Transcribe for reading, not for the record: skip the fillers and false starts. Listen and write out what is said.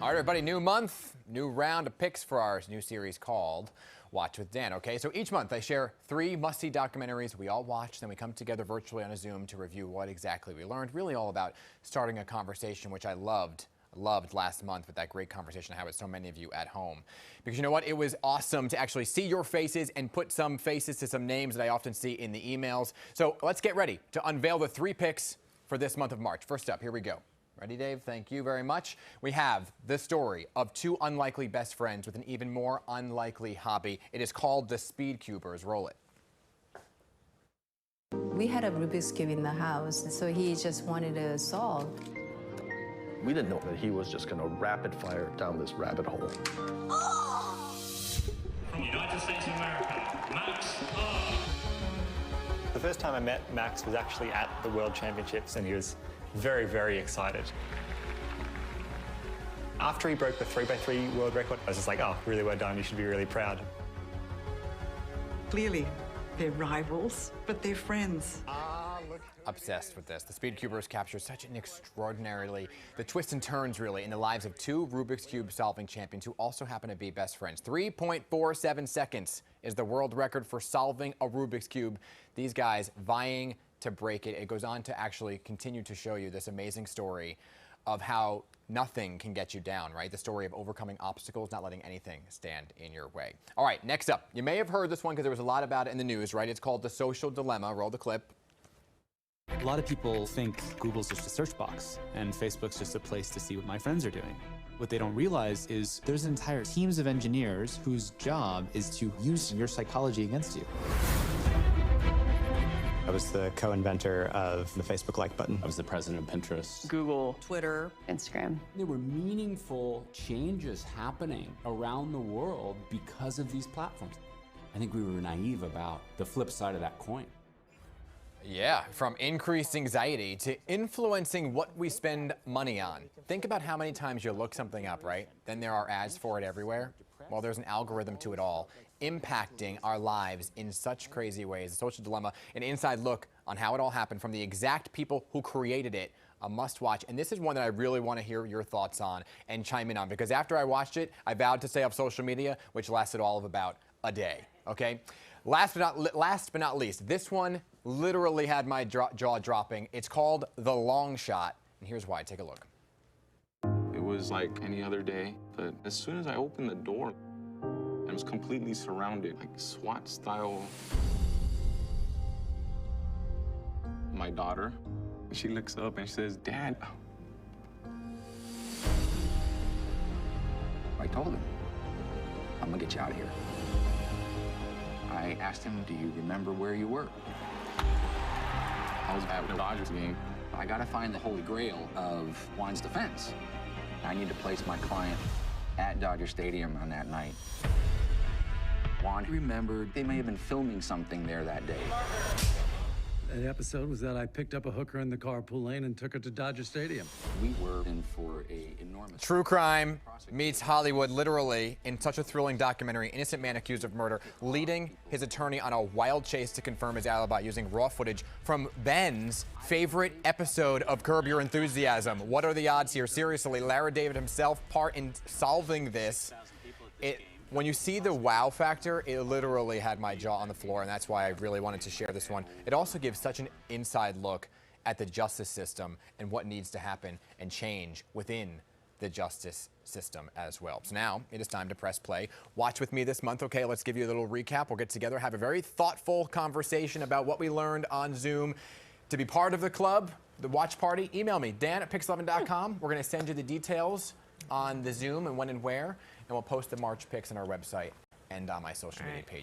All right, everybody, new month, new round of picks for our new series called Watch with Dan. Okay, so each month I share 3 must-see documentaries we all watch, then we come together virtually on a Zoom to review what exactly we learned. Really all about starting a conversation, which I loved last month with that great conversation I had with so many of you at home. Because you know what? It was awesome to actually see your faces and put some faces to some names that I often see in the emails. So let's get ready to unveil the 3 picks for this month of March. First up, here we go. Ready, Dave? Thank you very much. We have the story of 2 unlikely best friends with an even more unlikely hobby. It is called the Speed Cubers. Roll it. We had a Rubik's Cube in the house, so he just wanted to solve. We didn't know that he was just going to rapid fire down this rabbit hole. From the United States of America, Max. The first time I met Max was actually at the World Championships, and he was very, very excited. After he broke the 3x3 world record, I was just like, oh, really well done, you should be really proud. Clearly, they're rivals, but they're friends. Obsessed with this. The Speed Cubers capture such an extraordinarily, the twists and turns really, in the lives of 2 Rubik's Cube solving champions who also happen to be best friends. 3.47 seconds is the world record for solving a Rubik's Cube. These guys vying to break it. It goes on to actually continue to show you this amazing story of how nothing can get you down, right? The story of overcoming obstacles, not letting anything stand in your way. All right, next up. You may have heard this one because there was a lot about it in the news, right? It's called The Social Dilemma. Roll the clip. A lot of people think Google's just a search box and Facebook's just a place to see what my friends are doing. What they don't realize is there's entire teams of engineers whose job is to use your psychology against you. I was the co-inventor of the Facebook like button. I was the president of Pinterest, Google, Twitter, Instagram. There were meaningful changes happening around the world because of these platforms. I think we were naive about the flip side of that coin. Yeah, from increased anxiety to influencing what we spend money on. Think about how many times you look something up, right? Then there are ads for it everywhere. Well, there's an algorithm to it all, impacting our lives in such crazy ways. The Social Dilemma, an inside look on how it all happened from the exact people who created it. A must watch. And this is one that I really want to hear your thoughts on and chime in on, because after I watched it, I vowed to stay off social media, which lasted all of about a day. Okay? Last but not least, this one literally had my jaw dropping. It's called The Long Shot, and here's why. Take a look. It was like any other day, but as soon as I opened the door, I was completely surrounded, like SWAT style. My daughter, she looks up and she says, "Dad." I told him, I'm gonna get you out of here. I asked him, do you remember where you were? I was at the Dodgers game. I gotta find the holy grail of Juan's defense. I need to place my client at Dodger Stadium on that night. Juan remembered they may have been filming something there that day. The episode was that I picked up a hooker in the carpool lane and took her to Dodger Stadium. We were in for an enormous... True crime meets Hollywood, literally, in such a thrilling documentary. Innocent man accused of murder, leading his attorney on a wild chase to confirm his alibi using raw footage from Ben's favorite episode of Curb Your Enthusiasm. What are the odds here? Seriously, Lara David himself part in solving this. When you see the wow factor, it literally had my jaw on the floor, and that's why I really wanted to share this one. It also gives such an inside look at the justice system and what needs to happen and change within the justice system as well. So now it is time to press play. Watch with me this month. Okay, let's give you a little recap. We'll get together, have a very thoughtful conversation about what we learned on Zoom. To be part of the club, the watch party, email me, dan@PIX11.com. We're going to send you the details on the Zoom and when and where, and we'll post the March picks on our website and on my social media page.